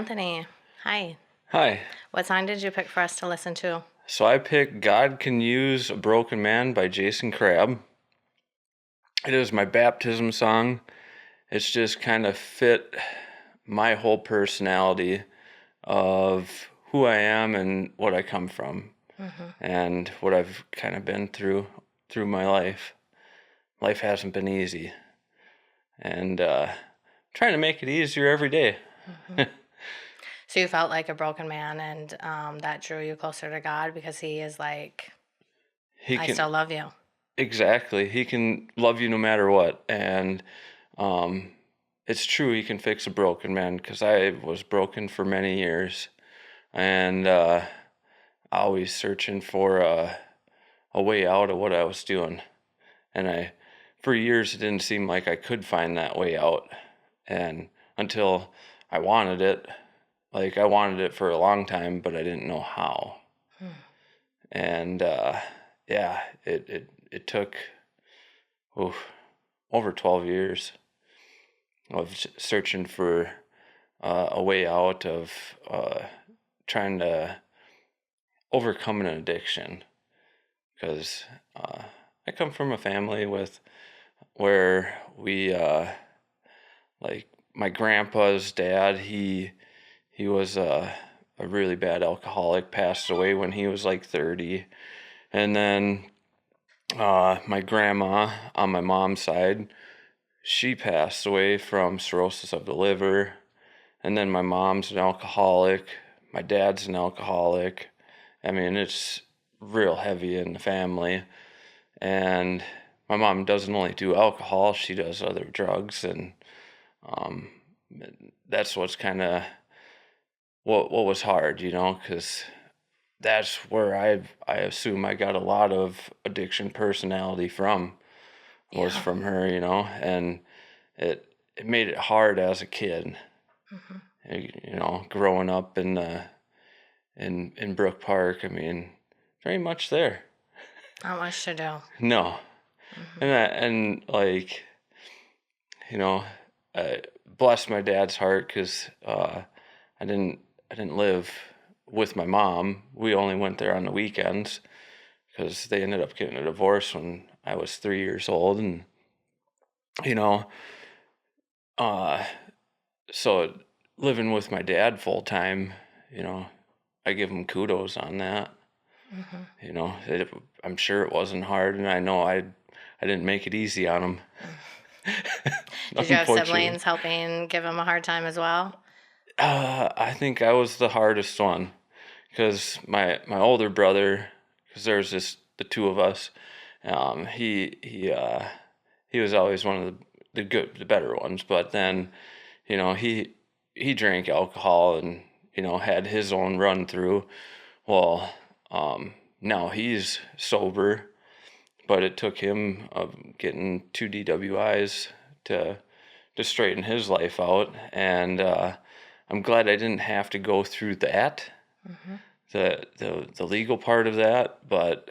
Anthony, hi. Hi. What song did you pick for us to listen to? So I picked God Can Use a Broken Man by Jason Crabb. It is my baptism song. It's just kind of fit my whole personality of who I am and what I come from Hmm. and what I've kind of been through my life. Life hasn't been easy, and trying to make it easier every day. Hmm. So you felt like a broken man, and that drew you closer to God because He is like, He I can still love you. Exactly. He can love you no matter what, and um, it's true. He can fix a broken man because I was broken for many years, and always searching for a way out of what I was doing. And for years, it didn't seem like I could find that way out, and until I wanted it. Like I wanted it for a long time, but I didn't know how. Hmm. And yeah, it took oof, over 12 years of searching for a way out of trying to overcome an addiction, because I come from a family where we like my grandpa's dad, he was a really bad alcoholic, passed away when he was like 30. And then my grandma on my mom's side, she passed away from cirrhosis of the liver. And then my mom's an alcoholic. My dad's an alcoholic. I mean, it's real heavy in the family. And my mom doesn't only do alcohol, she does other drugs. And um, that's what's kind of what was hard, because that's where I assume I got a lot of addiction personality from, was Yeah. from her, and it made it hard as a kid. Hmm. Growing up in Brook Park, I mean, very much there. Not much to do. No, Hmm. and like, you know, bless my dad's heart, because I didn't I didn't live with my mom. We only went there on the weekends because they ended up getting a divorce when I was 3 years old, and you know, uh, so living with my dad full time, you know, I give him kudos on that. Hmm. I'm sure it wasn't hard, and I know I didn't make it easy on him, Did you have unfortunately. siblings helping give him a hard time as well? I think I was the hardest one, because my older brother, because there's just the two of us. He was always one of the better ones, but then he drank alcohol and had his own run through. Well, now he's sober, but it took him getting 2 DWIs to straighten his life out, and I'm glad I didn't have to go through that, Hmm. the legal part of that, but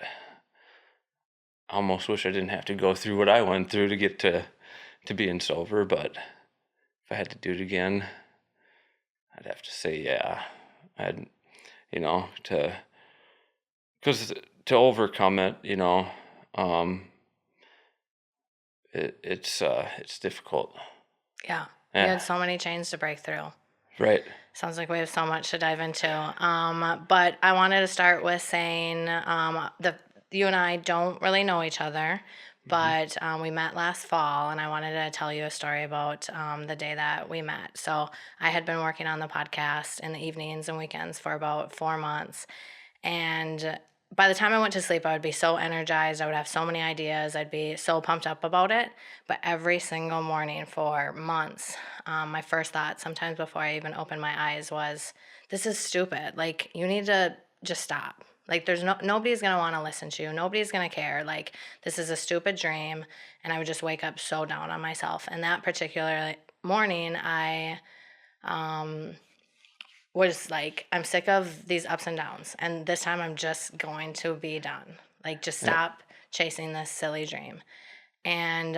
I almost wish I didn't have to go through what I went through to get to being sober. But if I had to do it again, I'd have to say yeah. I'd to because to overcome it, um, it's difficult. Yeah. You Yeah, had so many chains to break through. right. Sounds like we have so much to dive into. But I wanted to start with saying the you and I don't really know each other, Hmm. but we met last fall, and I wanted to tell you a story about the day that we met. So I had been working on the podcast in the evenings and weekends for about 4 months, and by the time I went to sleep, I would be so energized. I would have so many ideas. I'd be so pumped up about it. But every single morning for months, my first thought, sometimes before I even opened my eyes, was, "This is stupid. Like, you need to just stop. Like, there's nobody's gonna want to listen to you. Nobody's gonna care. Like, this is a stupid dream." And I would just wake up so down on myself. And that particular morning, I um, was like, I'm sick of these ups and downs. And this time I'm just going to be done. Like, just Yeah. stop chasing this silly dream. And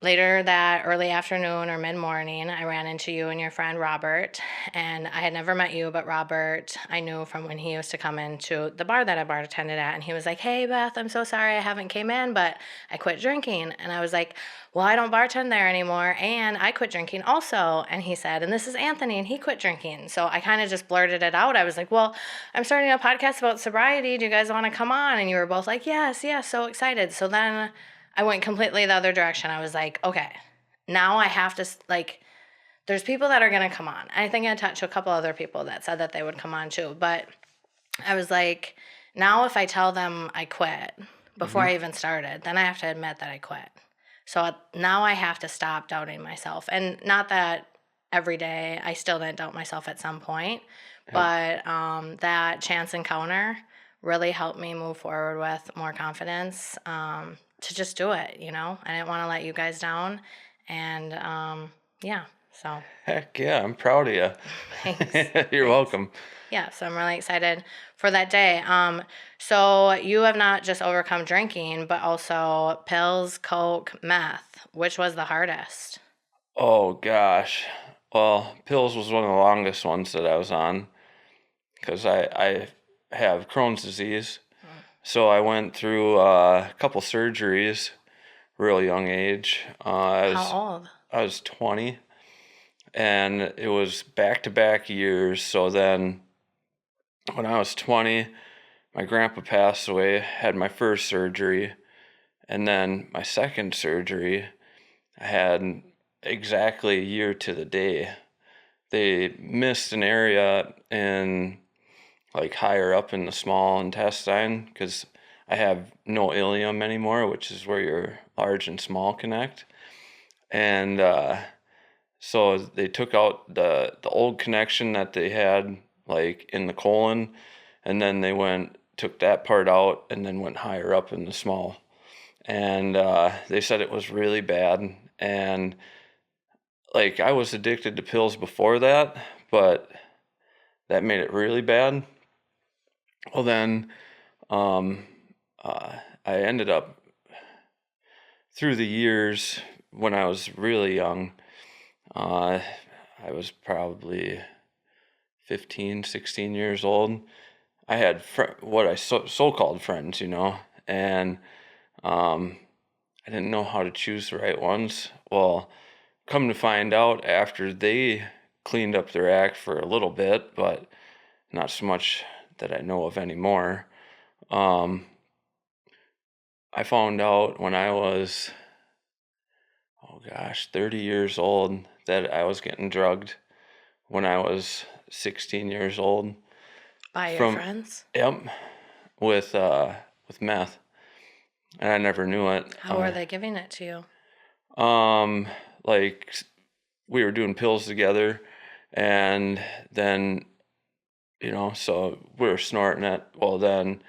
later that early afternoon or mid-morning, I ran into you and your friend Robert, and I had never met you, but Robert I knew from when he used to come into the bar that I bartended at, and he was like, "Hey Beth, I'm so sorry I haven't came in, but I quit drinking." And I was like, "Well, I don't bartend there anymore, and I quit drinking also." And he said, "And this is Anthony, and he quit drinking." So I kind of just blurted it out. I was like, "Well, I'm starting a podcast about sobriety. Do you guys want to come on?" And you were both like, "Yes, yes," so excited. So then I went completely the other direction. I was like, okay, now I have to, like, there's people that are going to come on. I think I talked to a couple other people that said that they would come on too. But I was like, now if I tell them I quit before Mm-hmm. I even started, then I have to admit that I quit. So now I have to stop doubting myself. And not that every day, I still didn't doubt myself at some point, Yep. but that chance encounter really helped me move forward with more confidence, to just do it. I didn't want to let you guys down. And yeah, so Heck yeah, I'm proud of you. thanks. You're Thanks. welcome. Yeah, so I'm really excited for that day. So you have not just overcome drinking, but also pills, coke, meth. Which was the hardest? Oh gosh. Well, pills was one of the longest ones that I was on because I have Crohn's disease. So I went through a couple surgeries, real young age. How old? I was 20, and it was back-to-back years. So then, when I was 20, my grandpa passed away. Had my first surgery, and then my second surgery, I had exactly a year to the day. They missed an area in like higher up in the small intestine because I have no ileum anymore, which is where your large and small connect. And so they took out the old connection that they had like in the colon, and then they took that part out and then went higher up in the small. And they said it was really bad. And like I was addicted to pills before that, but that made it really bad. Well, then um, I ended up through the years when I was really young. Uh, I was probably 15, 16 years old. I had what I so-called friends, and um, I didn't know how to choose the right ones. Well, come to find out after they cleaned up their act for a little bit, but not so much that I know of anymore. Um, I found out when I was, oh gosh, 30 years old that I was getting drugged when I was 16 years old By your from, friends? yep, with meth, and I never knew it. How were they giving it to you? Um, like we were doing pills together, and then so we were snorting it. Well, then,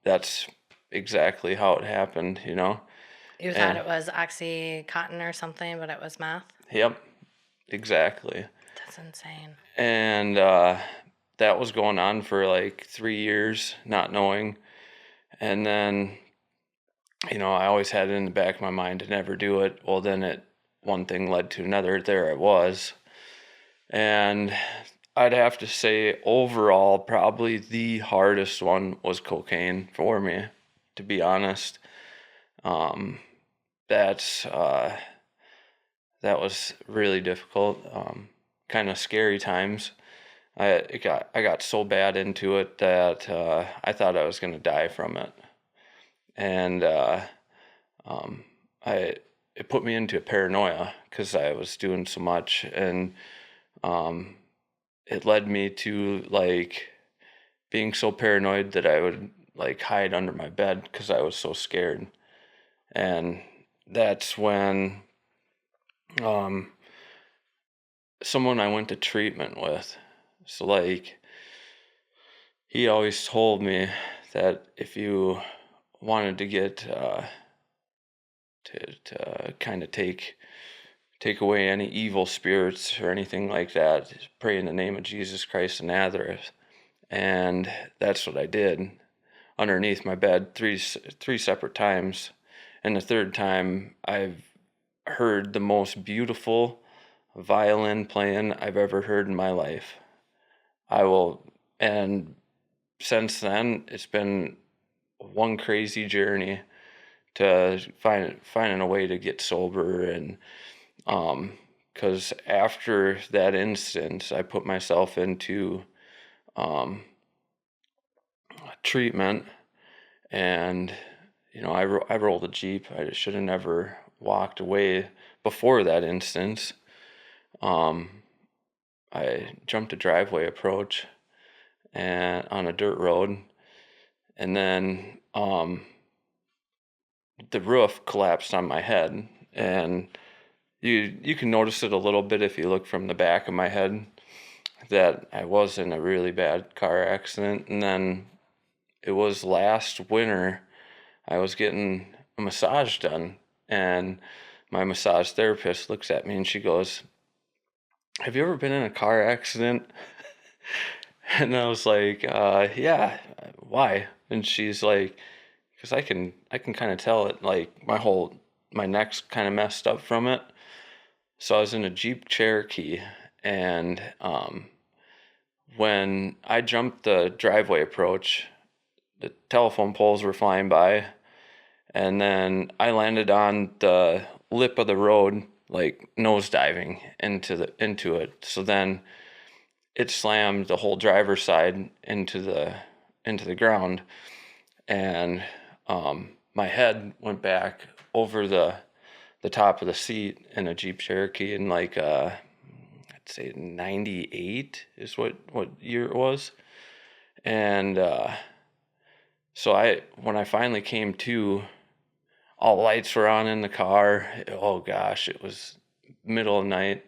that's exactly how it happened. You thought And it was Oxycontin or something, but it was meth? yep, exactly. That's insane. And that was going on for like 3 years, not knowing. And then, I always had it in the back of my mind to never do it. Well, then one thing led to another. There I was. And I'd have to say overall, probably the hardest one was cocaine for me, to be honest. Um, that's, that was really difficult. Kind of scary times. I got so bad into it that I thought I was going to die from it, and um, I it put me into paranoia because I was doing so much, and um, it led me to like being so paranoid that I would like hide under my bed because I was so scared, and that's when um, someone I went to treatment with. So like he always told me that if you wanted to get to kind of take away any evil spirits or anything like that, just pray in the name of Jesus Christ of Nazareth. And that's what I did underneath my bed three separate times. And the third time heard the most beautiful violin playing I've ever heard in my life. And since then, it's been one crazy journey to finding a way to get sober. And because after that instance, I put myself into um, treatment, and I rolled a Jeep. I should have never walked away before that instance. Um, I jumped a driveway approach and on a dirt road, and then the roof collapsed on my head, and you can notice it a little bit if you look from the back of my head that I was in a really bad car accident. And then it was last winter, I was getting a massage done, and my massage therapist looks at me and she goes, "Have you ever been in a car accident?" And I was like, "Yeah, why?" And she's like, "Because I can kind of tell it, like my neck's kind of messed up from it." So I was in a Jeep Cherokee, and when I jumped the driveway approach, the telephone poles were flying by, and then I landed on the lip of the road, like nose diving into it. So then it slammed the whole driver's side into the ground, and my head went back over the top of the seat in a Jeep Cherokee in like I'd say 98 is what year it was. And so when I finally came to, all lights were on in the car. Oh gosh, it was middle of the night.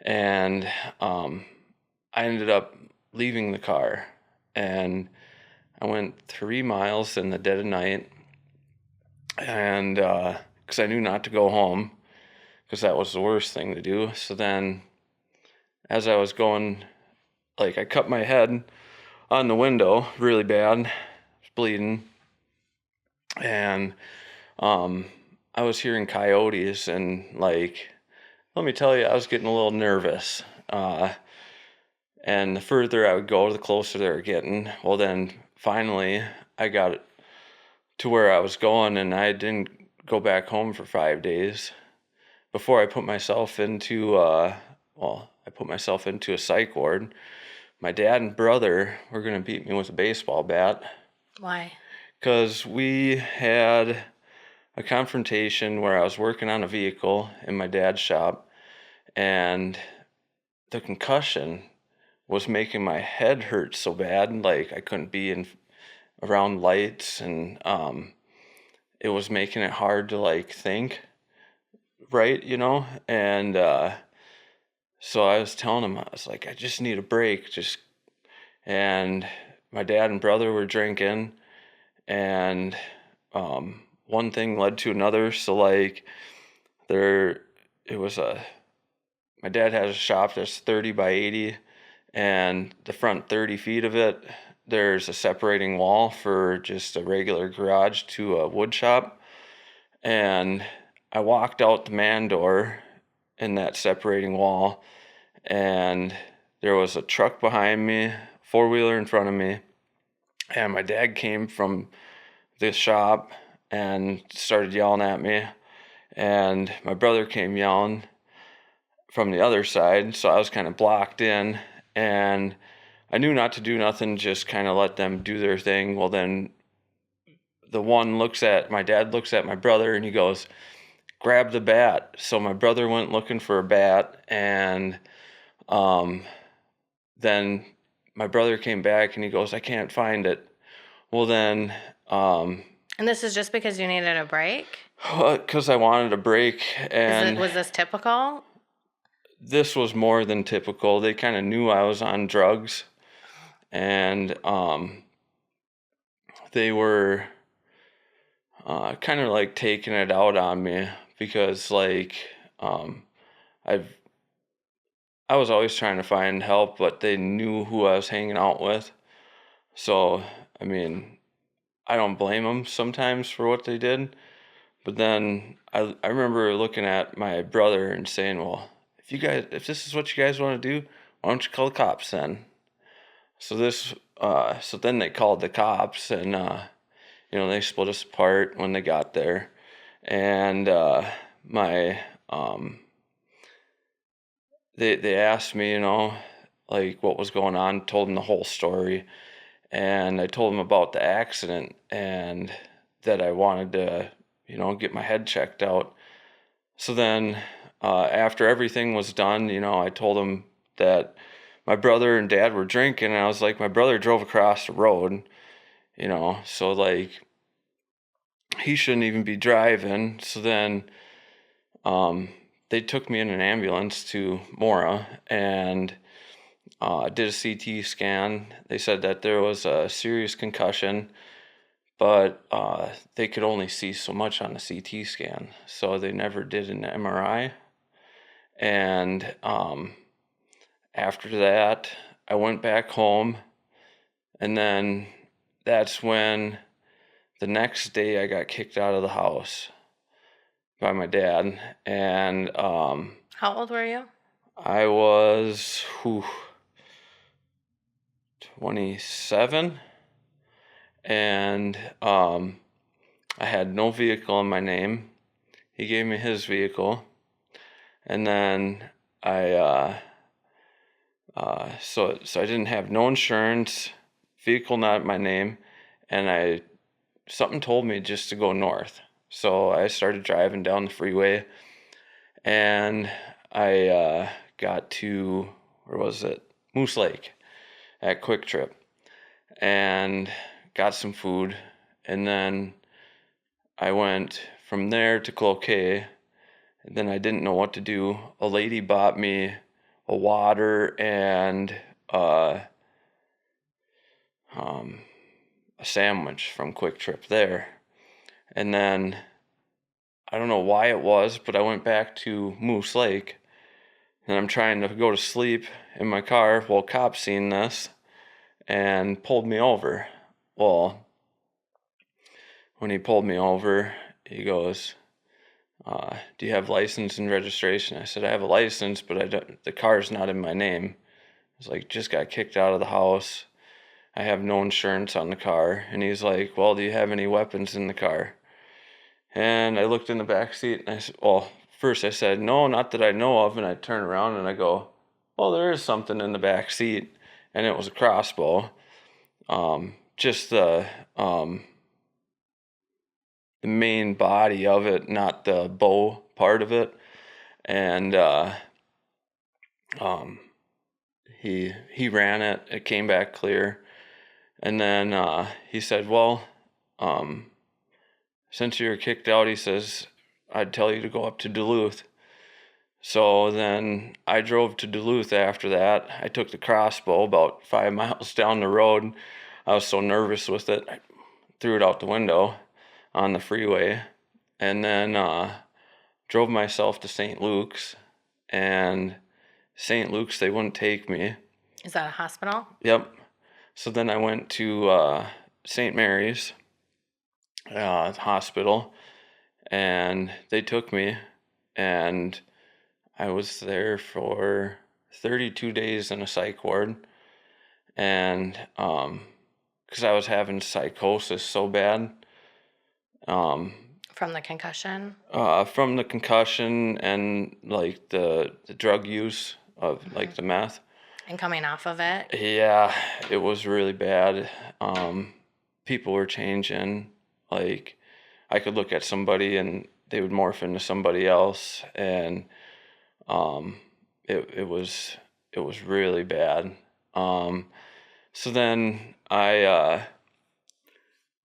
And I ended up leaving the car, and I went 3 miles in the dead of night, and because I knew not to go home, because that was the worst thing to do. So then, as I was going, like, I cut my head on the window really bad, it was bleeding, and I was hearing coyotes, and like, let me tell you, I was getting a little nervous. And the further I would go, the closer they were getting. Well, then finally, I got to where I was going, and I didn't go back home for 5 days before I put myself into I put myself into a psych ward. My dad and brother were gonna beat me with a baseball bat Why? because we had a confrontation where I was working on a vehicle in my dad's shop, and the concussion was making my head hurt so bad, like I couldn't be in around lights, and it was making it hard to like think right, and so I was telling him, I was like, I just need a break, and my dad and brother were drinking, and one thing led to another. So like there it was my dad has a shop that's 30 by 80, and the front 30 feet of it, there's a separating wall for just a regular garage to a wood shop. And I walked out the man door in that separating wall, and there was a truck behind me, four-wheeler in front of me, and my dad came from the shop and started yelling at me, and my brother came yelling from the other side, so I was kind of blocked in, and I knew not to do nothing, just kind of let them do their thing. Well, then my dad looks at my brother, and he goes, "Grab the bat." So my brother went looking for a bat, and then my brother came back and he goes, "I can't find it." Well, then And this is just because you needed a break? because I wanted a break, and Was this typical? this was more than typical. They kind of knew I was on drugs, and they were kind of like taking it out on me because like I've I was always trying to find help, but they knew who I was hanging out with. So I mean, I don't blame them sometimes for what they did, But then I remember looking at my brother and saying, well, if this is what you guys want to do, why don't you call the cops then? So then they called the cops, and they split us apart when they got there, and my they asked me, like what was going on, told them the whole story, and I told them about the accident and that I wanted to, get my head checked out. So then, after everything was done, I told them that my brother and dad were drinking, and I was like, my brother drove across the road, so like he shouldn't even be driving. So then, they took me in an ambulance to Mora and did a CT scan. They said that there was a serious concussion, but they could only see so much on the CT scan, so they never did an MRI. And after that, I went back home, and then that's when the next day I got kicked out of the house by my dad. And How old were you? I was 27, and I had no vehicle in my name. He gave me his vehicle, and then so I didn't have no insurance, vehicle not in my name, and something told me just to go north. So I started driving down the freeway, and I got to, where was it? Moose Lake at Quick Trip, and got some food, and then I went from there to Cloquet, and then I didn't know what to do. A lady bought me a water and a sandwich from Quick Trip there. And then I don't know why it was, but I went back to Moose Lake, and I'm trying to go to sleep in my car. Well, cops seen this and pulled me over. Well, when he pulled me over, he goes, do you have license and registration? I said, I have a license, but the car's not in my name. I was like, just got kicked out of the house. I have no insurance on the car. And he's like, well, do you have any weapons in the car? And I looked in the back seat, and I said, well, first I said, no, not that I know of. And I turn around and I go, well, there is something in the back seat. And it was a crossbow. Just the main body of it, not the bow part of it. And he ran it. It came back clear. And then he said, well, since you were kicked out, he says, I'd tell you to go up to Duluth. So then I drove to Duluth after that. I took the crossbow about 5 miles down the road. I was so nervous with it, I threw it out the window on the freeway, and then drove myself to St. Luke's. And St. Luke's, they wouldn't take me. Is that a hospital? Yep. So then I went to St. Mary's hospital, and they took me, and I was there for 32 days in a psych ward, and because I was having psychosis so bad. From the concussion? From the concussion and like the drug use of like the meth. And coming off of it? Yeah, it was really bad. People were changing. Like I could look at somebody and they would morph into somebody else, and it was really bad. So then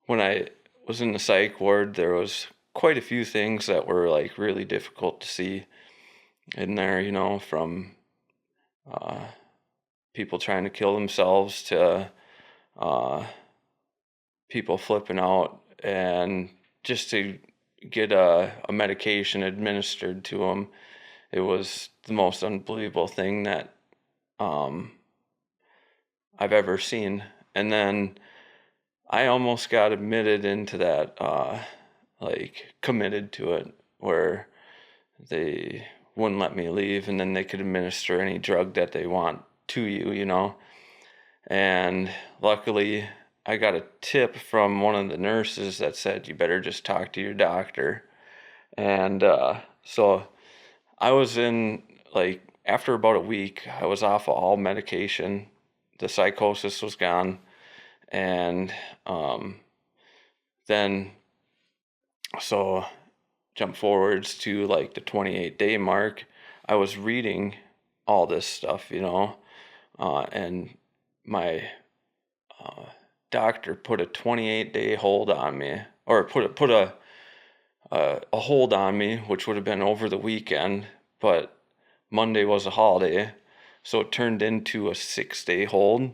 when I was in the psych ward, there was quite a few things that were like really difficult to see in there, from people trying to kill themselves to people flipping out, and just to get a medication administered to them. It was the most unbelievable thing that I've ever seen. And then I almost got admitted into that like committed to it, where they wouldn't let me leave, and then they could administer any drug that they want to you, you know. And luckily, I got a tip from one of the nurses that said, you better just talk to your doctor. And so I was in, like, after about a week, I was off of all medication. The psychosis was gone. And then, so jump forwards to like the 28-day mark. I was reading all this stuff, you know, and my doctor put a 28-day hold on me, or put a hold on me, which would have been over the weekend, but Monday was a holiday, so it turned into a 6-day hold.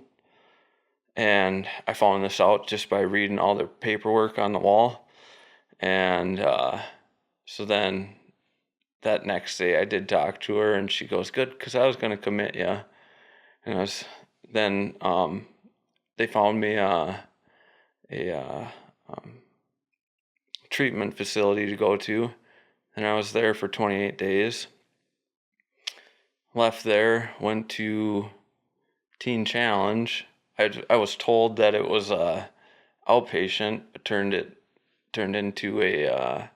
And I found this out just by reading all the paperwork on the wall. And so then that next day I did talk to her, and she goes, good, because I was going to commit you. And I was, then they found me a treatment facility to go to, and I was there for 28 days. Left there, went to Teen Challenge. I was told that it was outpatient. It turned into a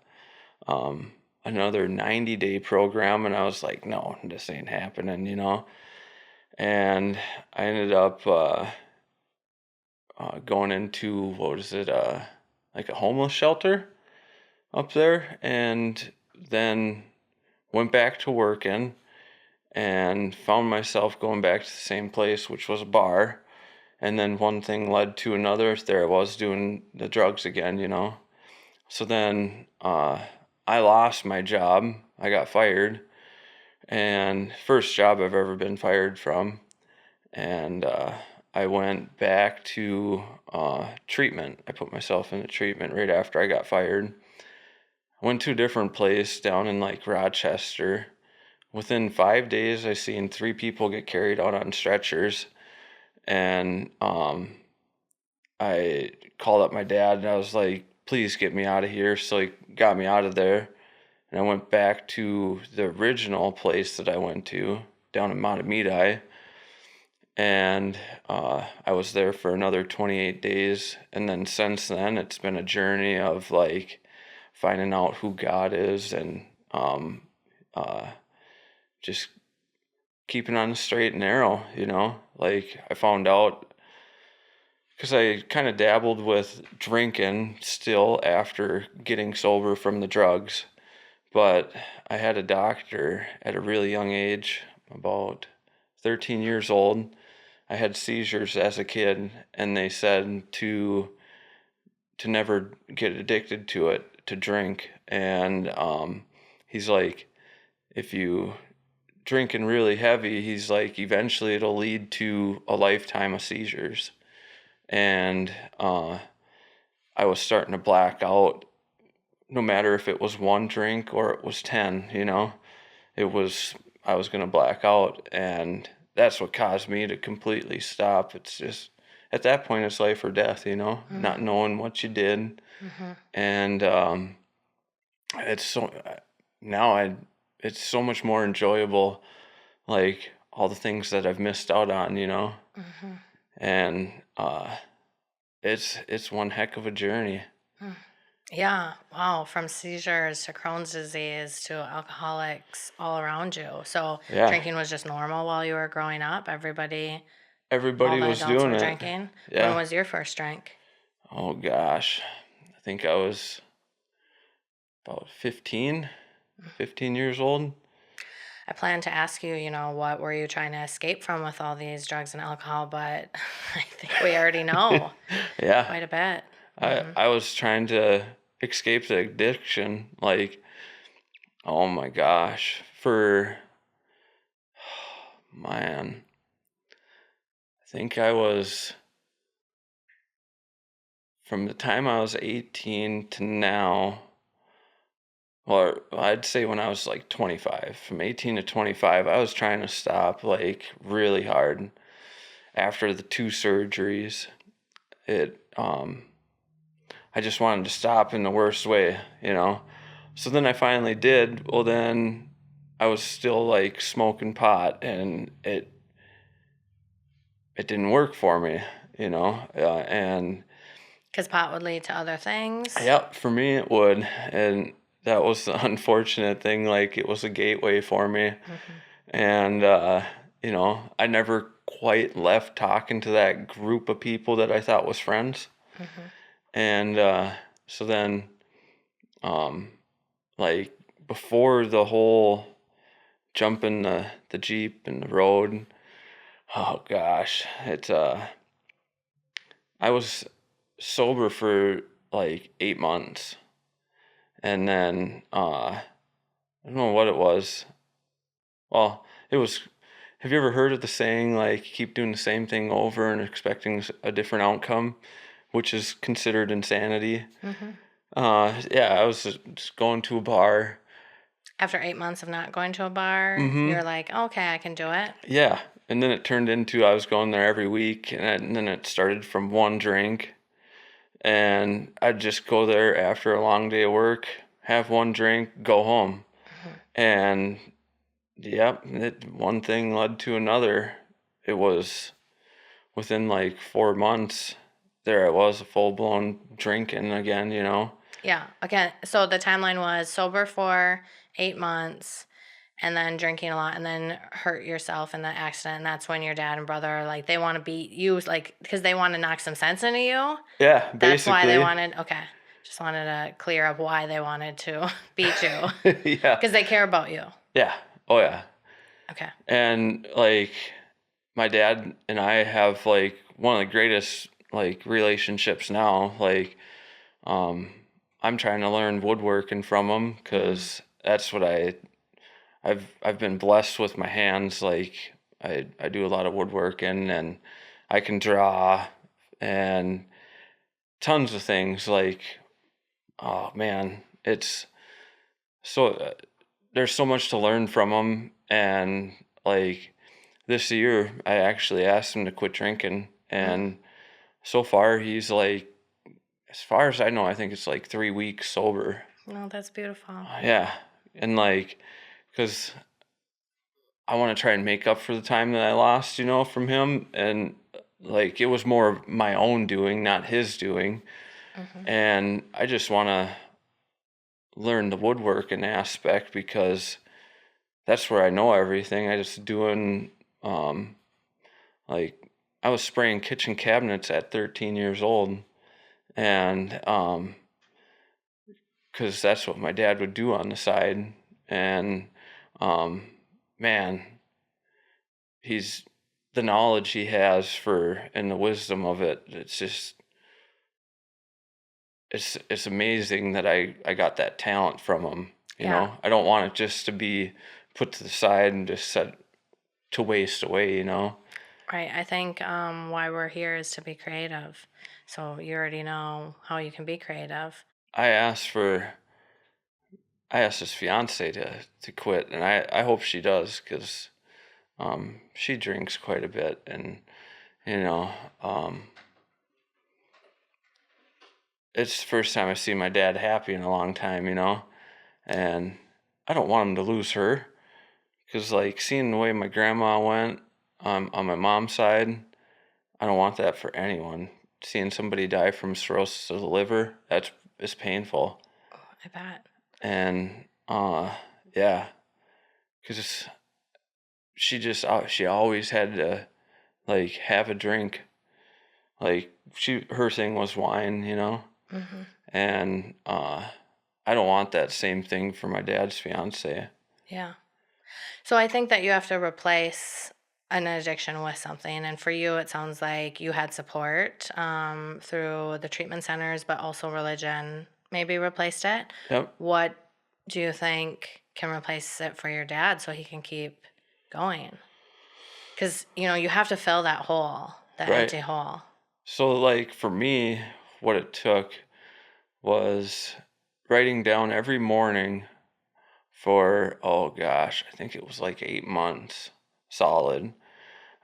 another 90-day program, and I was like, no, this ain't happening, you know. And I ended up going into, what was it, like a homeless shelter up there, and then went back to working and found myself going back to the same place, which was a bar. And then one thing led to another. There I was doing the drugs again, you know. So then I lost my job. I got fired, and first job I've ever been fired from. And I went back to treatment. I put myself into treatment right after I got fired. I went to a different place down in like Rochester. Within 5 days, I seen 3 people get carried out on stretchers. And I called up my dad, and I was like, please get me out of here. So he got me out of there. And I went back to the original place that I went to down in Matamidi. And I was there for another 28 days. And then since then, it's been a journey of like finding out who God is, and just keeping on the straight and narrow, you know. Like, I found out, because I kind of dabbled with drinking still after getting sober from the drugs. But I had a doctor at a really young age, about 13 years old. I had seizures as a kid, and they said to never get addicted to it, to drink. And he's like, if you drinking really heavy, he's like, eventually it'll lead to a lifetime of seizures. And I was starting to black out, no matter if it was one drink or it was 10, you know. I was going to black out, and that's what caused me to completely stop. It's just, at that point, it's life or death, you know, not knowing what you did. And it's so, now it's so much more enjoyable, like all the things that I've missed out on, you know. And it's one heck of a journey. Yeah, wow, from seizures to Crohn's disease to alcoholics all around you. So Yeah, drinking was just normal while you were growing up? All everybody the was adults doing were it. drinking? When Yeah. was your first drink? Oh gosh, I think I was about 15 years old. I plan to ask you, what were you trying to escape from with all these drugs and alcohol, but I think we already know Yeah, quite a bit. I was trying to escape the addiction, like, oh my gosh, for, man, I think I was, from the time I was 18 to now, or I'd say when I was like 25, from 18 to 25, I was trying to stop like really hard. After the 2 surgeries, it I I just wanted to stop in the worst way, you know. So then I finally did. Well, then I was still like smoking pot, and it didn't work for me, you know. And Because pot would lead to other things. yeah, for me it would, and that was the unfortunate thing. Like, it was a gateway for me, Mm-hmm. and you know, I never quite left talking to that group of people that I thought was friends. Mm-hmm. And so then, um, like, before the whole jumping the Jeep in the road, oh gosh, I was sober for like 8 months, and then I don't know what it was. Well, it was. Have you ever heard of the saying, like, keep doing the same thing over and expecting a different outcome, which is considered insanity? Mm-hmm. Yeah, I was just going to a bar. After 8 months of not going to a bar, Mm-hmm. you're like, okay, I can do it. Yeah, and then it turned into I was going there every week, and then it started from one drink, and I'd just go there after a long day of work, have one drink, go home, Mm-hmm. and yep, one thing led to another. It was within like 4 months, there I was, a full blown drinking again, you know. Yeah. Again, so the timeline was sober for 8 months and then drinking a lot and then hurt yourself in the accident. And that's when your dad and brother are like, they want to beat you, like, because they want to knock some sense into you. Yeah, That's why they basically. wanted, okay. Just wanted to clear up why they wanted to beat you Yeah, because they care about you. yeah, oh yeah. Okay. And like, my dad and I have like one of the greatest like relationships now. Like, um, I'm trying to learn woodworking from him Mm-hmm. because that's what I've been blessed with my hands. Like, I do a lot of woodworking, and I can draw and tons of things. Like, oh man, it's so there's so much to learn from him. And like, this year I actually asked him to quit drinking, Mm. and so far he's like, as far as I know, I think it's like 3 weeks sober. No, that's beautiful. Yeah, and like, because I want to try and make up for the time that I lost, you know, from him. And like, it was more of my own doing, not his doing. Mm-hmm. And I just want to learn the woodworking aspect because that's where I know everything. I just doing, like, I was spraying kitchen cabinets at 13 years old. And, because that's what my dad would do on the side. And, um, man, he's the knowledge he has for and the wisdom of it. It's just it's amazing that I got that talent from him. You Yeah. know, I don't want it just to be put to the side and just set to waste away. You know. Right. I think why we're here is to be creative. So you already know how you can be creative. I asked for I asked his fiance to quit, and I hope she does because she drinks quite a bit, and you know, it's the first time I see my dad happy in a long time. You know, and I don't want him to lose her. Because, like, seeing the way my grandma went on my mom's side, I don't want that for anyone. Seeing somebody die from cirrhosis of the liver, it's painful. Oh, I bet. And, yeah, because she always had to, like, have a drink. Like, her thing was wine, you know? Mm-hmm. And, I don't want that same thing for my dad's fiance. Yeah. So I think that you have to replace an addiction with something. And for you, it sounds like you had support through the treatment centers, but also religion maybe replaced it. Yep, What do you think can replace it for your dad so he can keep going? Because, you have to fill that hole, that right. empty hole. So, like, for me, what it took was writing down every morning for, oh gosh, I think it was like 8 months solid.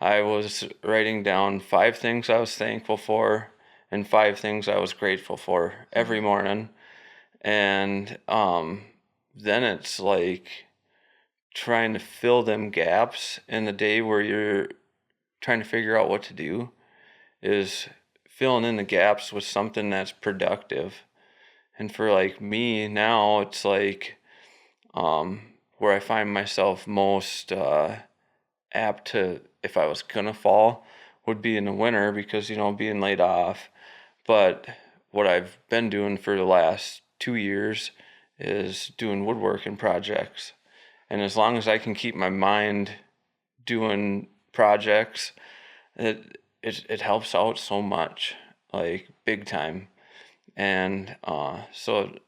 I was writing down 5 things I was thankful for and 5 things I was grateful for every morning. And then it's like trying to fill them gaps in the day where you're trying to figure out what to do, is filling in the gaps with something that's productive. And for like me now, it's like where I find myself most apt to, if I was gonna fall, would be in the winter because, being laid off. But what I've been doing for the last 2 years is doing woodworking projects. And as long as I can keep my mind doing projects, it helps out so much, like big time. And so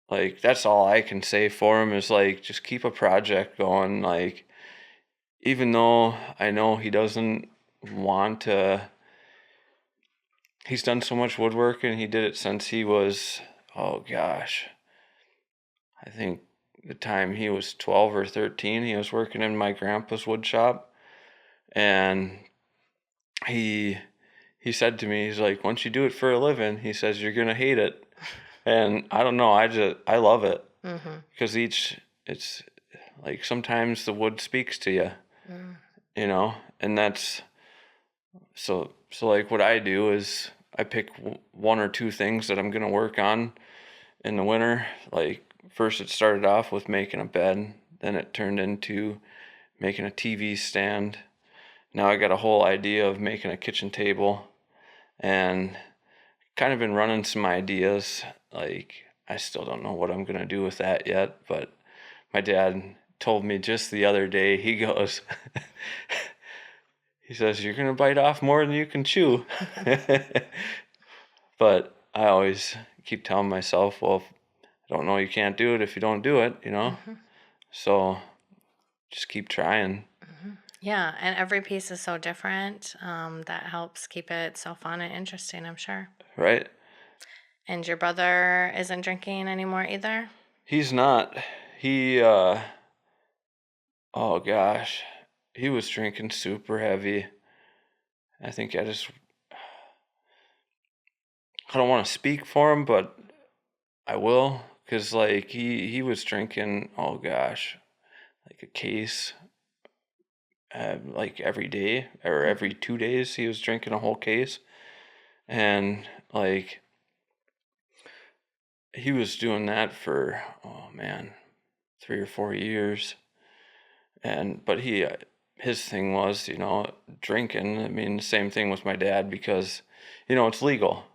like that's all I can say for him is like just keep a project going. Like even though I know he doesn't want to, he's done so much woodworking. He did it since he was, oh gosh, I think the time he was 12 or 13, he was working in my grandpa's wood shop. And he said to me, he's like, once you do it for a living, he says, you're going to hate it. And I don't know, I love it. Because it's like sometimes the wood speaks to you, and that's, so like what I do is I pick 1 or 2 things that I'm going to work on in the winter. Like first it started off with making a bed, then it turned into making a TV stand. Now I got a whole idea of making a kitchen table, and kind of been running some ideas. Like I still don't know what I'm going to do with that yet, but my dad told me just the other day, he goes, he says, you're going to bite off more than you can chew. But I always keep telling myself, well, I don't know, you can't do it if you don't do it, So just keep trying. Yeah, and every piece is so different. That helps keep it so fun and interesting, I'm sure. Right? And your brother isn't drinking anymore either? He's not. He, oh gosh, he was drinking super heavy. I think I don't want to speak for him, but I will, because like he was drinking, oh gosh, like a case, like every day or every 2 days he was drinking a whole case. And like he was doing that for, oh man, 3 or 4 years. And but his thing was, drinking. I mean, the same thing with my dad, because it's legal.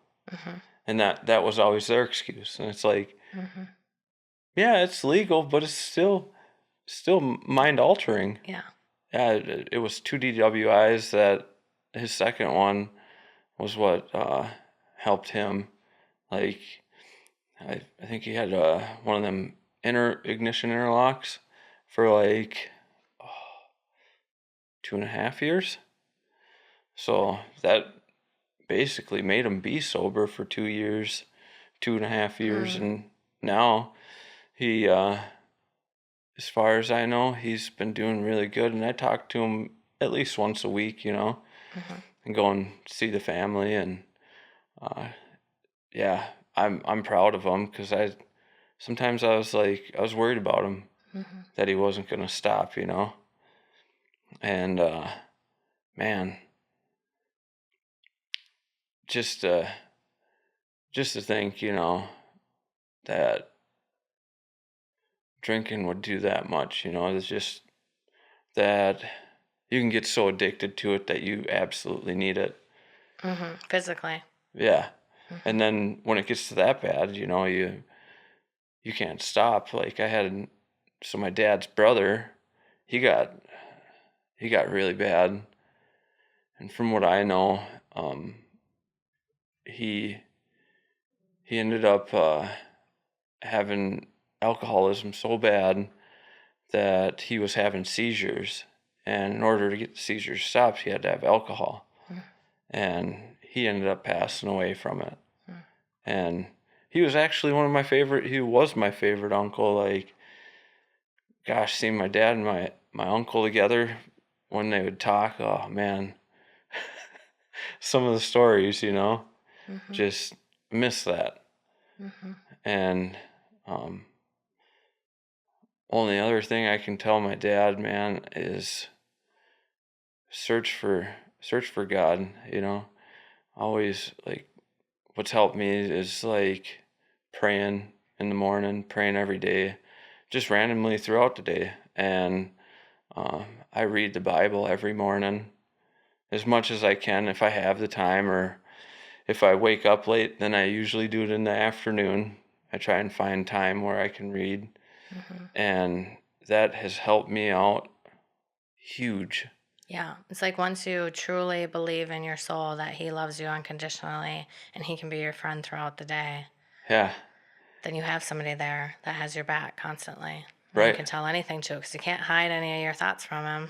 And that was always their excuse. And it's like, yeah, it's legal, but it's still mind altering. Yeah. Yeah, it was 2 DWIs. That his second one was what helped him. Like I think he had one of them ignition interlocks for like 2.5 years. So that basically made him be sober for 2 years, 2.5 years. And now he, as far as I know, he's been doing really good. And I talk to him at least once a week, and go and see the family. And yeah, I'm proud of him, because sometimes I was worried about him, that he wasn't gonna stop, and man, just to think, that drinking would do that much, it's just that you can get so addicted to it that you absolutely need it. Physically. Yeah. And then when it gets to that bad, you can't stop. Like so my dad's brother, he got really bad. And from what I know, he ended up having alcoholism so bad that he was having seizures. And in order to get the seizures stopped, he had to have alcohol. And he ended up passing away from it. And he was actually he was my favorite uncle. Like, gosh, seeing my dad and my uncle together when they would talk, oh man, some of the stories, Mhm. just miss that. Mhm. And um, only other thing I can tell my dad, man, is search for search for God. Always like what's helped me is like praying in the morning, praying every day, just randomly throughout the day. And I read the Bible every morning as much as I can if I have the time, or if I wake up late, then I usually do it in the afternoon. I try and find time where I can read, Mhm. and that has helped me out huge. Yeah, it's like once you truly believe in your soul that he loves you unconditionally and he can be your friend throughout the day, Yeah, then you have somebody there that has your back constantly. And you right. can tell anything to because you can't hide any of your thoughts from him.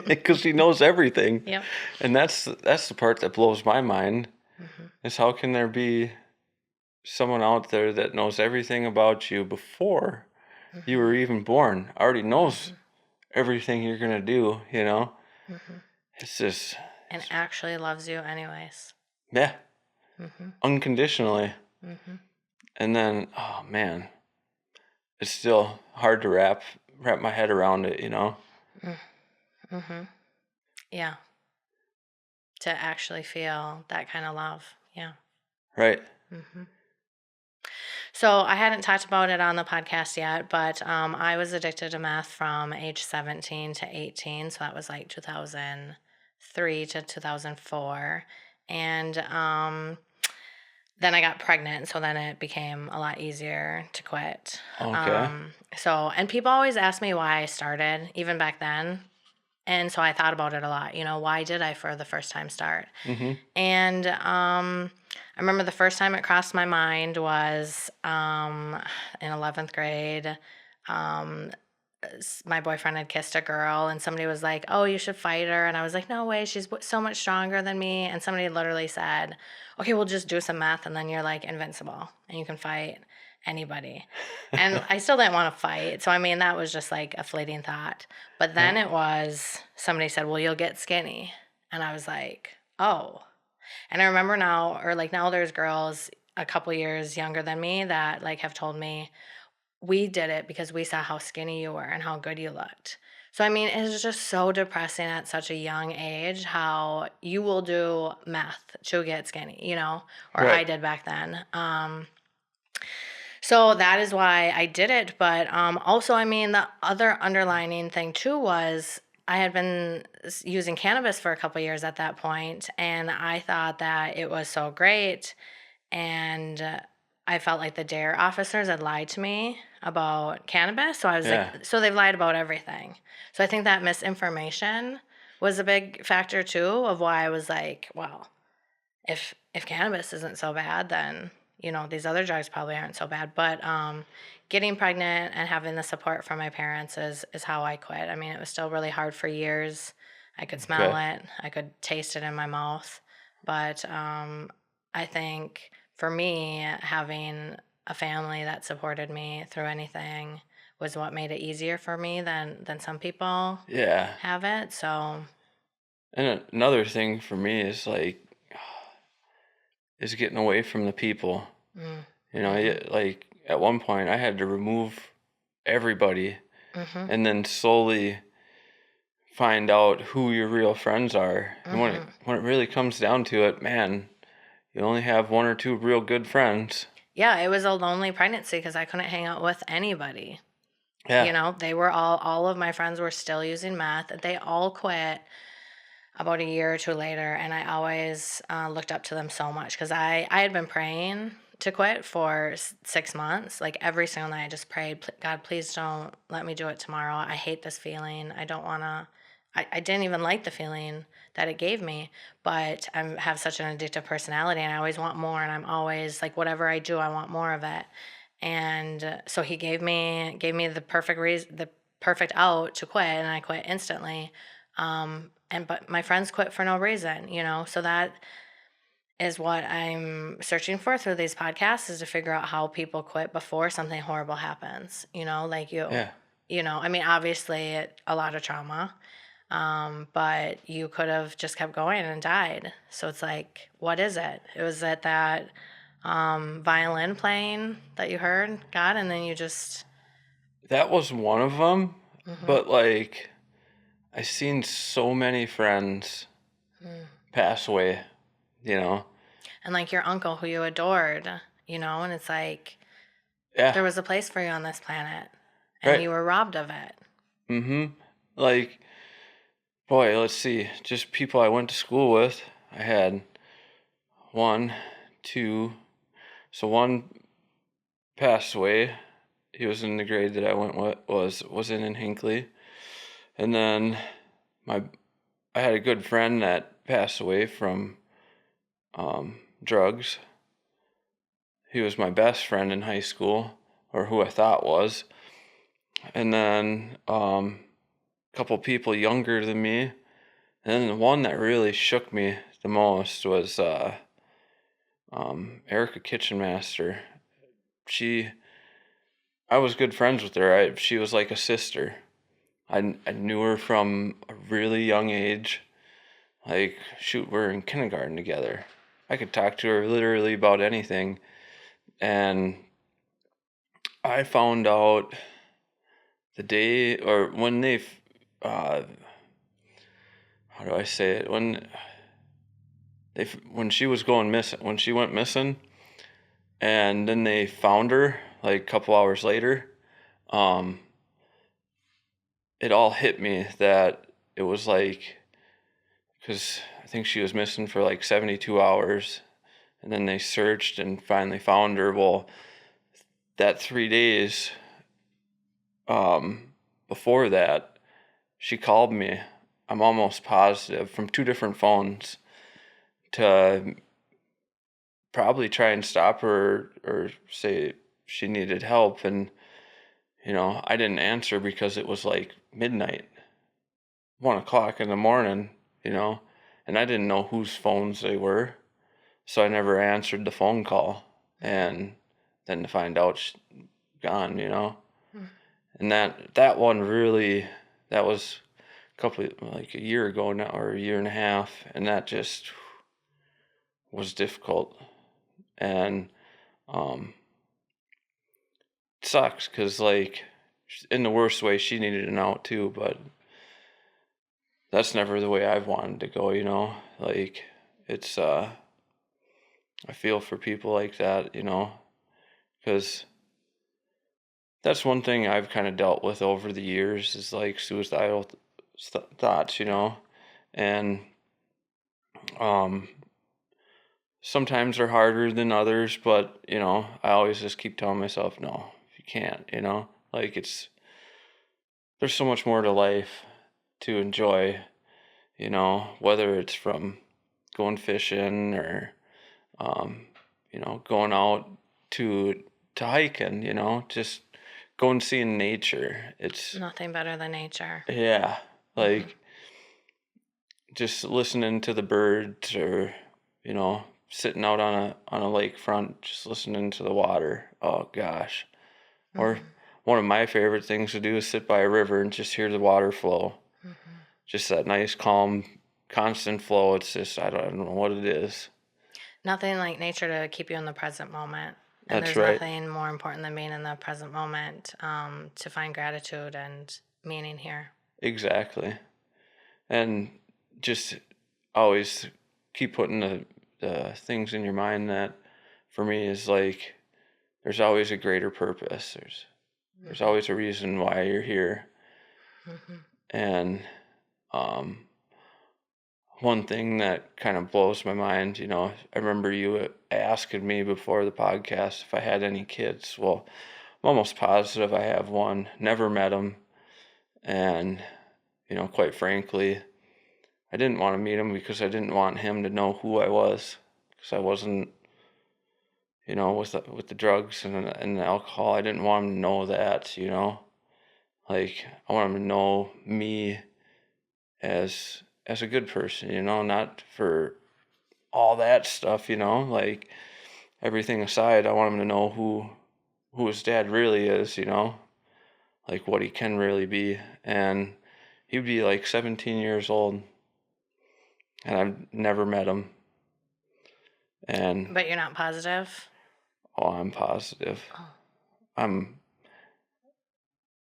Because he knows everything, Yep. and that's the part that blows my mind. Mhm. Is how can there be someone out there that knows everything about you before you Mhm. were even born, already knows Mhm. everything you're gonna do? Mhm. It's just, And actually loves you anyways. yeah, Mhm. unconditionally. Mhm. And then, oh man, it's still hard to wrap my head around it? Mm. Mhm. Yeah, to actually feel that kind of love. Yeah. Right. Mhm. So I hadn't talked about it on the podcast yet, but I was addicted to meth from age 17 to 18. So that was like 2003 to 2004. And then I got pregnant. So then it became a lot easier to quit. Okay. And people always ask me why I started, even back then. And so I thought about it a lot. Why did I for the first time start? Mm-hmm. And I remember the first time it crossed my mind was in 11th grade. Um, my boyfriend had kissed a girl, and somebody was like, "Oh, you should fight her." And I was like, "No way, she's so much stronger than me." And somebody literally said, "Okay, we'll just do some meth, and then you're like invincible, and you can fight anybody." And I still didn't want to fight. So, I mean, that was just like a fleeting thought. But Yeah. then it was somebody said, "Well, you'll get skinny." And I was like, "Oh." And I remember now, or like now there's girls a couple years younger than me that like have told me, we did it because we saw how skinny you were and how good you looked. So, I mean, it's just so depressing at such a young age how you will do meth to get skinny, or I Right. did back then. So that is why I did it. But also, I mean, the other underlining thing too was I had been using cannabis for a couple years at that point, and I thought that it was so great. And I felt like the DARE officers had lied to me about cannabis. So I was like, Yeah. so they've lied about everything. So I think that misinformation was a big factor too of why I was like, well, if cannabis isn't so bad, then these other drugs probably aren't so bad. But getting pregnant and having the support from my parents is how I quit. I mean, it was still really hard for years. I could smell Okay. it, I could taste it in my mouth, but I think for me, having a family that supported me through anything was what made it easier for me than some people Yeah. have it. So. And another thing for me is like is getting away from the people. Mm, mhm, Like at one point I had to remove everybody mhm, and then slowly find out who your real friends are. And when it mhm. when it really comes down to it, man, you only have one or two real good friends. Yeah, it was a lonely pregnancy because I couldn't hang out with anybody. Yeah. They were all of my friends were still using meth. They all quit about a year or two later, and I always looked up to them so much because I had been praying to quit for 6 months. Like every single night, I just prayed, God, please don't let me do it tomorrow. I hate this feeling. I don't want to. I didn't even like the feeling that it gave me, but I have such an addictive personality, and I always want more. And I'm always like, whatever I do, I want more of it. And so he gave me the perfect reason, the perfect out to quit, and I quit instantly. But my friends quit for no reason. So that is what I'm searching for through these podcasts is to figure out how people quit before something horrible happens. Like you. Yeah. I mean, obviously a lot of trauma. But you could have just kept going and died. So it's like, what is it? It was at that violin playing that you heard, God, and then you just. That was one of them, Hmm. but like I seen so many friends pass away, you know. And like your uncle who you adored, and it's like Yeah, there was a place for you on this planet and right. you were robbed of it. Mhm. Like, boy, let's see. Just people I went to school with. I had one, two. So one passed away. He was in the grade that I went with, was in Hinckley. And then my I had a good friend that passed away from drugs. He was my best friend in high school, or who I thought was. And then a couple people younger than me. And then the one that really shook me the most was Erica Kitchenmaster. She, I was good friends with her. She was like a sister. I knew her from a really young age. Like, shoot, we're in kindergarten together. I could talk to her literally about anything. And I found out the day, or when uh, how do I say it? When she was going missing, when she went missing, and then they found her like a couple hours later, um, it all hit me that it was like, because I think she was missing for like 72 hours, and then they searched and finally found her. Well, that 3 days before that, she called me. I'm almost positive from two different phones to probably try and stop her or say she needed help. And, I didn't answer because it was like midnight, 1 o'clock in the morning, you know, and I didn't know whose phones they were. So I never answered the phone call. And then to find out she's gone. And that one really, that was like a year ago now, or a year and a half. And that just was difficult. And, um, sucks because like in the worst way she needed an out too, but that's never the way I've wanted to go. Like it's I feel for people like that, because that's one thing I've kind of dealt with over the years is like suicidal thoughts. And um sometimes they're harder than others, but I always just keep telling myself, no, you can't. Like there's so much more to life to enjoy, whether it's from going fishing or, um, going out to hiking, just going seeing nature. It's, Nothing better than nature. yeah, Hmm. like just listening to the birds or, sitting out on a lakefront, just listening to the water. Oh gosh. Or Hmm. one of my favorite things to do is sit by a river and just hear the water flow. Hmm. Just that nice, calm, constant flow. It's just, I don't know what it is. Nothing like nature to keep you in the present moment. And That's there's right. nothing more important than being in the present moment, to find gratitude and meaning here. Exactly. And just always keep putting the things in your mind that for me is like there's always a greater purpose. There's Hmm. always a reason why you're here. Hmm. And um one thing that kind of blows my mind, I remember you asking me before the podcast if I had any kids. Well, I'm almost positive I have one. Never met him. And, quite frankly, I didn't want to meet him because I didn't want him to know who I was. Because I wasn't, with the drugs and the alcohol, I didn't want him to know that. Like, I want him to know me as a good person, not for all that stuff. Like everything aside, I want him to know who his dad really is, like what he can really be. And He'd be like 17 years old, and I've never met him. And But you're not positive? I'm positive. Oh. I'm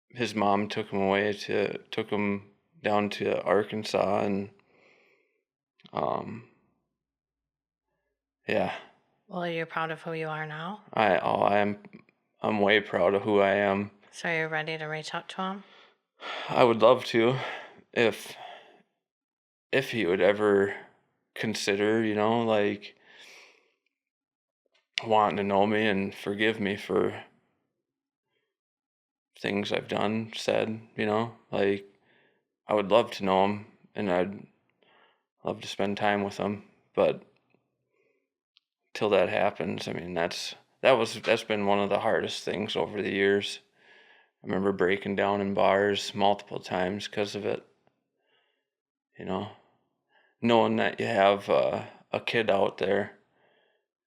His mom took him down to Arkansas, and um yeah, Well, you're proud of who you are now? I'm way proud of who I am. So you're ready to reach out to him? I would love to, if he would ever consider, like, wanting to know me and forgive me for things I've done, said, like, I would love to know him, and I'd love to spend time with him, but till that happens, I mean, that's been one of the hardest things over the years. I remember breaking down in bars multiple times because of it, you know, knowing that you have a kid out there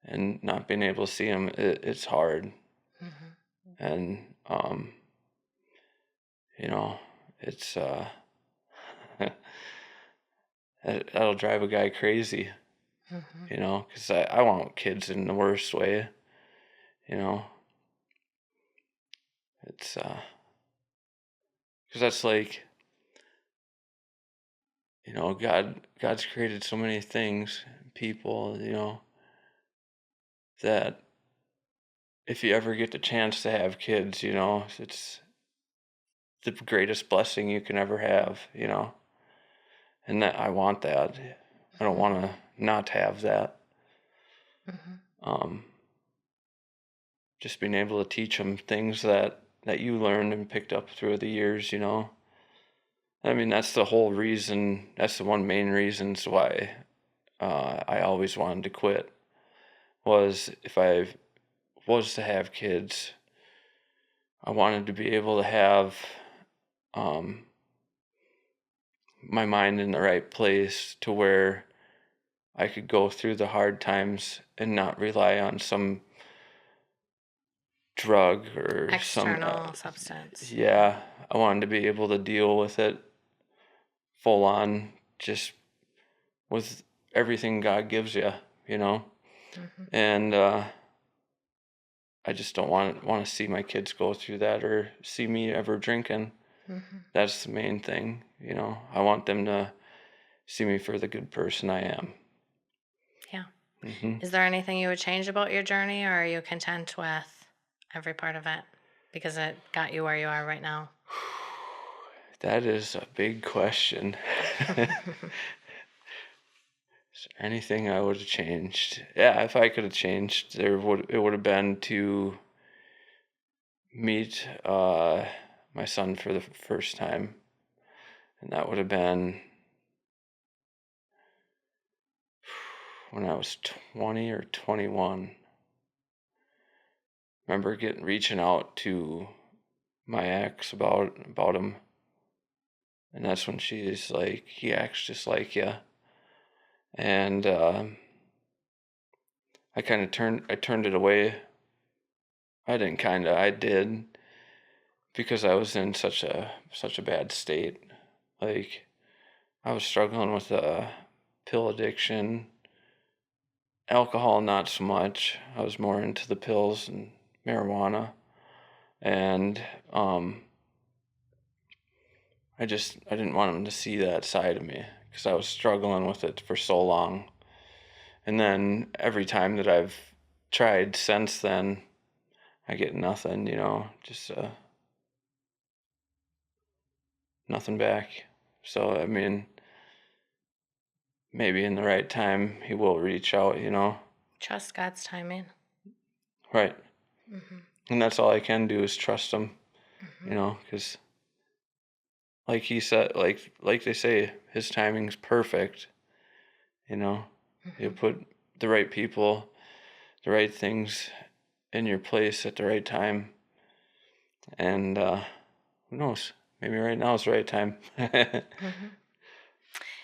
and not being able to see him, it's hard. Mm-hmm. And it's that'll drive a guy crazy, Mm-hmm. because I want kids in the worst way, you know. It's because that's like, God's created so many things, people, that if you ever get the chance to have kids, it's the greatest blessing you can ever have, and that I want that. I don't want to not have that. Mm-hmm. Um, just being able to teach them things that you learned and picked up through the years, I mean, that's the whole reason. That's the one main reasons why I always wanted to quit, was if I was to have kids, I wanted to be able to have um, my mind in the right place to where I could go through the hard times and not rely on some drug or some. External substance. Yeah, I wanted to be able to deal with it full on, just with everything God gives you, you know. Mm-hmm. And I just don't want to see my kids go through that or see me ever drinking. Mm-hmm. That's the main thing, I want them to see me for the good person I am. Yeah. Hmm. Is there anything you would change about your journey, or are you content with every part of it because it got you where you are right now? That is a big question. Is there anything I would have changed? Yeah, if I could have changed, it would have been to meet my son for the first time, and that would have been when I was 20 or 21. Remember reaching out to my ex about him, and that's when she's like, he acts just like you. And I turned it away. I did, because I was in such a bad state. Like, I was struggling with pill addiction, alcohol not so much. I was more into the pills and marijuana, and I didn't want him to see that side of me because I was struggling with it for so long. And then every time that I've tried since then, I get nothing, just nothing back. So, I mean, maybe in the right time he will reach out, Trust God's timing. Right. Mm-hmm. And that's all I can do is trust him, Mm-hmm. because like he said, like they say, his timing's perfect, you Mm-hmm. put the right people, the right things in your place at the right time. And who knows? Maybe right now is the right time. Mm-hmm.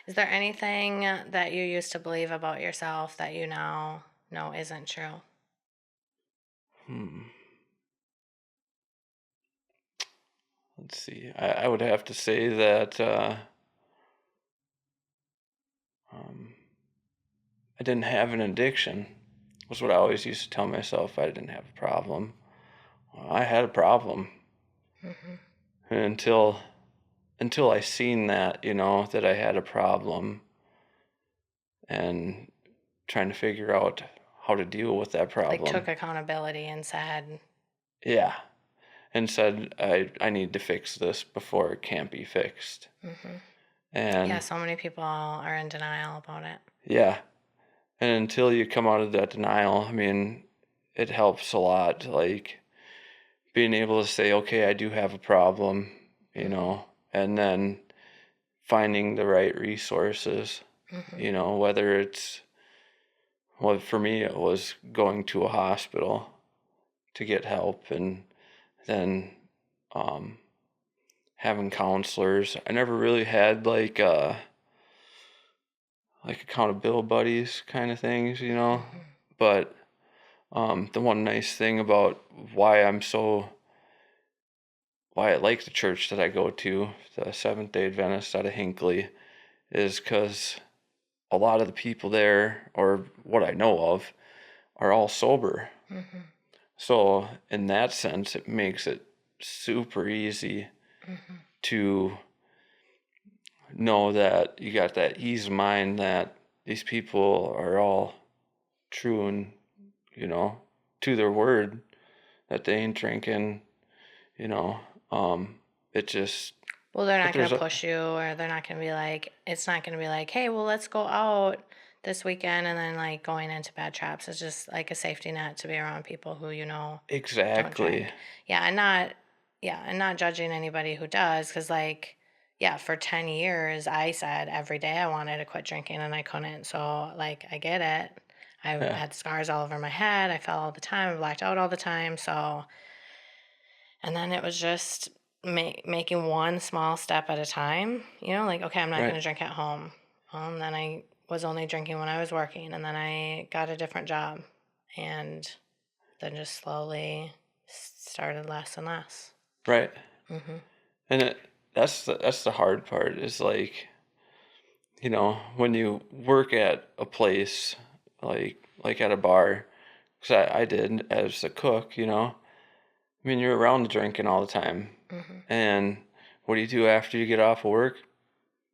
Is there anything that you used to believe about yourself that you now know isn't true? Let's let's see. I would have to say that um, I didn't have an addiction. Was what I always used to tell myself. I didn't have a problem. Well, I had a problem, Mm-hmm. and until I seen that, that I had a problem, and trying to figure out how to deal with that Like problem. took accountability and said, Yeah, and said I need to fix this before it can't be fixed. mm-hmm. Yeah, And so many people are in denial about it. yeah, and until you come out of that denial, I mean, it helps a lot. Like being able to say, okay, I do have a problem, Mm-hmm. and then finding the right resources, Mm-hmm. whether it's, well, for me, it was going to a hospital to get help, and then um, having counselors. I never really had like accountability buddies kind of things, Mm-hmm. but the one nice thing about why why I like the church that I go to, the Seventh-day Adventist out of Hinckley, is because a lot of the people there, or what I know of, are all sober. Mm-hmm. So in that sense, it makes it super easy Mm-hmm. to know that you got that ease of mind that these people are all true and, you know, to their word, that they ain't drinking, you know. It just, Well, they're but not going there's to a, push you, or they're not going to be like, it's not going to be like, hey, well, let's go out this weekend, and then like going into bad traps. It's just like a safety net to be around people who, don't exactly, drink. Yeah, and not judging anybody who does, because like, yeah, for 10 years, I said every day I wanted to quit drinking and I couldn't. So, like, I get it. I yeah, had scars all over my head. I fell all the time. I blacked out all the time. So, and then it was just making one small step at a time, like, okay, I'm not going right, to drink at home. Then I was only drinking when I was working, and then I got a different job, and then just slowly started less and less. right. Hmm. And that's the hard part is like, when you work at a place like at a bar, because I did as a cook, I mean, you're around drinking all the time. Hmm. And what do you do after you get off of work?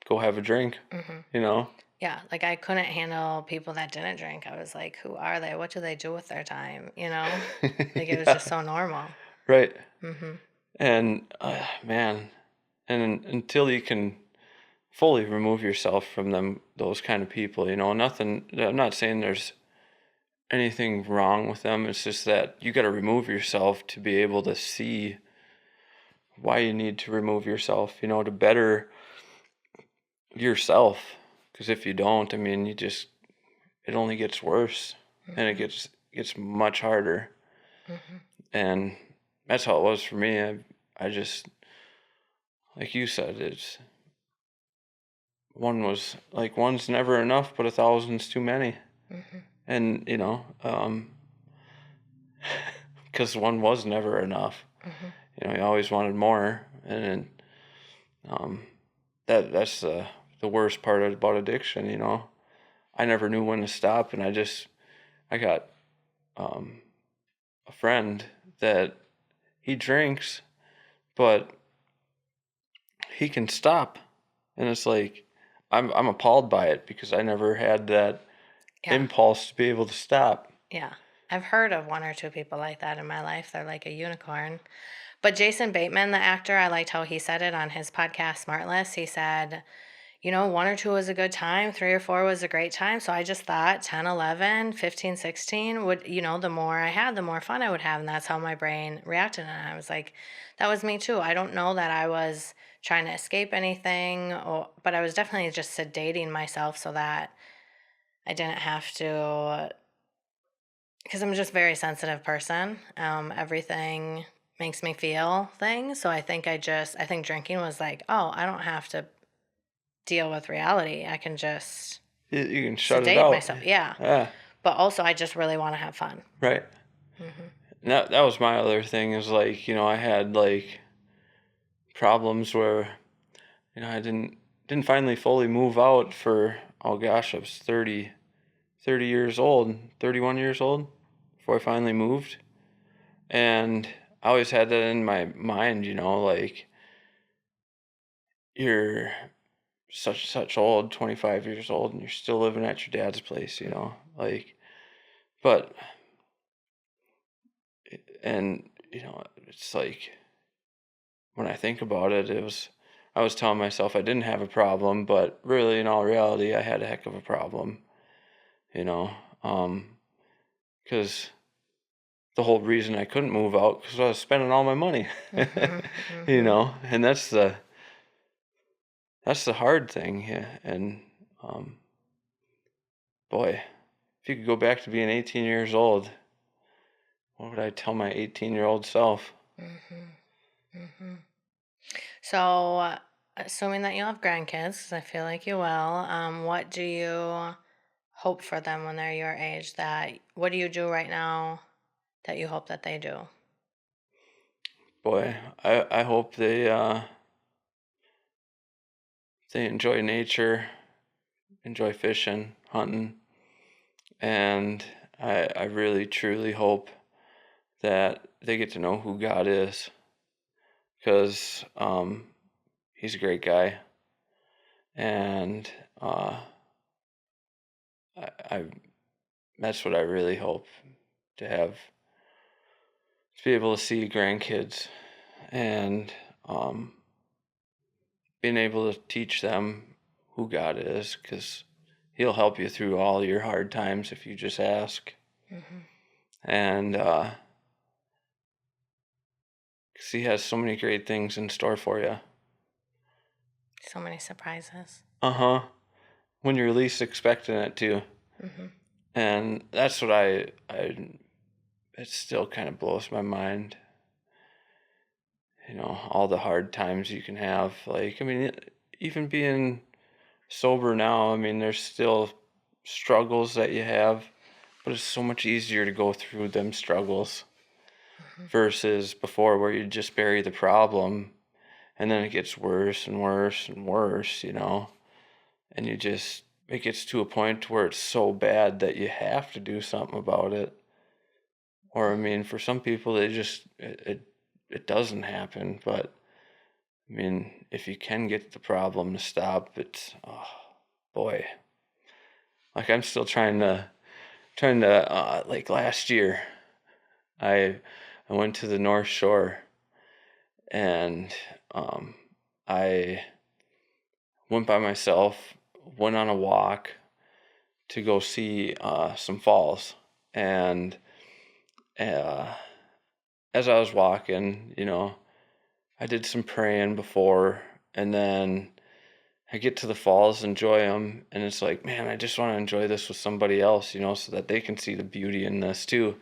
Go have a drink, Hmm. you know? Yeah, like I couldn't handle people that didn't drink. I was like, who are they? What do they do with their time? Like it was Yeah, just so normal. right. Hmm. And man, and until you can fully remove yourself from those kind of people, nothing, I'm not saying there's anything wrong with them. It's just that you got to remove yourself to be able to see why you need to remove yourself, to better yourself. Because if you don't, I mean, it only gets worse, and it Hmm. gets much harder. Hmm. And that's how it was for me. I just, like you said, one's never enough, but a thousand's too many. Hmm. And because one was never enough. Hmm. You always wanted more, and um, that's the worst part about addiction. I never knew when to stop, and I got um, a friend that he drinks, but he can stop, and it's like I'm appalled by it because I never had that Yeah. impulse to be able to stop. Yeah. I've heard of one or two people like that in my life. They're like a unicorn. But Jason Bateman, the actor, I liked how he said it on his podcast, Smartless. He said, one or two was a good time, three or four was a great time. So I just thought 10, 11, 15, 16 would, the more I had, the more fun I would have. And that's how my brain reacted. And I was like, that was me too. I don't know that I was trying to escape anything, but I was definitely just sedating myself so that I didn't have to, because I'm just a very sensitive person. Everything makes me feel things. So I think drinking was like, oh, I don't have to deal with reality. I can just You can shut it sedate out. myself. Yeah. Yeah, But also, I just really want to have fun. right. Hmm. And that was my other thing is like, I had like problems where, I didn't finally fully move out for, oh gosh, I was 30 years old, 31 years old before I finally moved. And I always had that in my mind, like, you're such old, 25 years old, and you're still living at your dad's place, like, but, and, it's like, when I think about it, I was telling myself I didn't have a problem, but really, in all reality, I had a heck of a problem, you know, um, because the whole reason I couldn't move out because I was spending all my money, Mhm. Mhm. and that's the hard thing, yeah, and um, boy, if you could go back to being 18 years old, what would I tell my 18-year-old self? Mhm. Mhm. So, assuming that you'll have grandkids, 'cause I feel like you will, what do you hope for them when they're your age? What do you do right now that you hope that they do? Boy, I hope they enjoy nature, enjoy fishing, hunting, and I really truly hope that they get to know who God is, because he's a great guy, and I that's what I really hope to have, to be able to see grandkids and um, being able to teach them who God is, because He'll help you through all your hard times if you just ask, Mhm. and 'cause He has so many great things in store for you. So many surprises. Uh huh. When you're least expecting it to. Mhm. And that's what I it still kind of blows my mind, all the hard times you can have. Like, I mean, even being sober now, I mean, there's still struggles that you have, but it's so much easier to go through them struggles Mhm. versus before where you just bury the problem and then it gets worse and worse and worse, and it gets to a point where it's so bad that you have to do something about it. Or I mean, for some people, they just it doesn't happen. But I mean, if you can get the problem to stop, it's, oh boy. Like, I'm still trying to like last year, I I went to the North Shore, and um I went by myself, went on a walk to go see some falls, and uh, as I was walking, I did some praying before, and then I get to the falls, enjoy them, and it's like, man, I just want to enjoy this with somebody else, so that they can see the beauty in this too.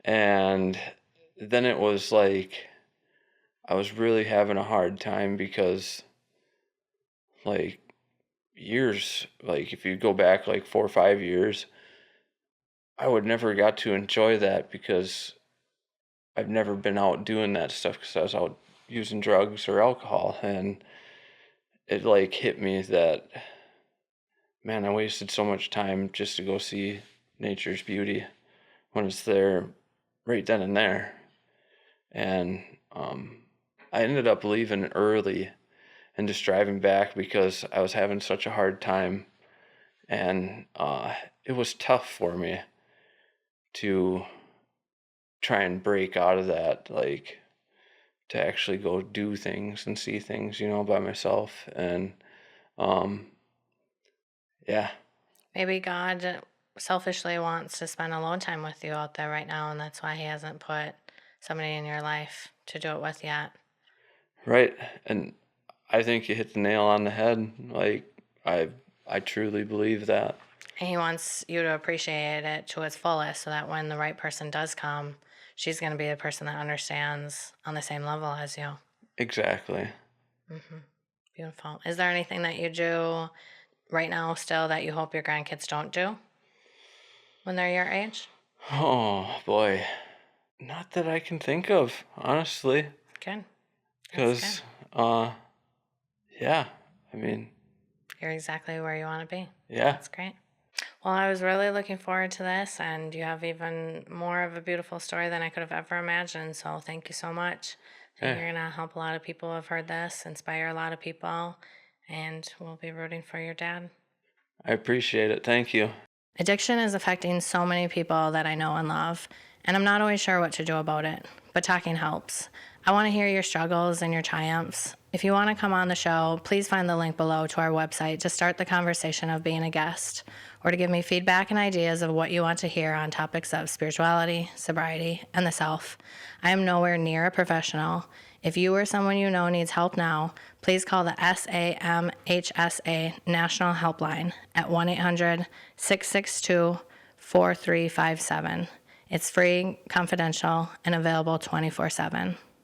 And then it was like I was really having a hard time because, like, years, like if you go back like 4 or 5 years, I would never got to enjoy that because I've never been out doing that stuff because I was out using drugs or alcohol, and it like hit me that, man, I wasted so much time just to go see nature's beauty when it's there right then and there. And I ended up leaving early and just driving back because I was having such a hard time. And it was tough for me to try and break out of that, like to actually go do things and see things, by myself. And um, yeah, Maybe God selfishly wants to spend alone time with you out there right now, and that's why He hasn't put somebody in your life to do it with yet. right. And I think you hit the nail on the head. Like, I I truly believe that. And He wants you to appreciate it to its fullest so that when the right person does come, she's going to be the person that understands on the same level as you. Exactly. Hmm. Beautiful. Is there anything that you do right now still that you hope your grandkids don't do when they're your age? Oh boy, not that I can think of, honestly, Good. That's because good. Yeah, I mean, You're exactly where you want to be. yeah. That's great. Well, I was really looking forward to this, and you have even more of a beautiful story than I could have ever imagined. So thank you so much. I think Yeah, you're going to help a lot of people who have heard this, inspire a lot of people, and we'll be rooting for your dad. I appreciate it. Thank you. Addiction is affecting so many people that I know and love, and I'm not always sure what to do about it, but talking helps. I want to hear your struggles and your triumphs. If you want to come on the show, please find the link below to our website to start the conversation of being a guest, or to give me feedback and ideas of what you want to hear on topics of spirituality, sobriety, and the self. I am nowhere near a professional. If you or someone you know needs help now, please call the SAMHSA National Helpline at 1-800-662-4357. It's free, confidential, and available 24/7.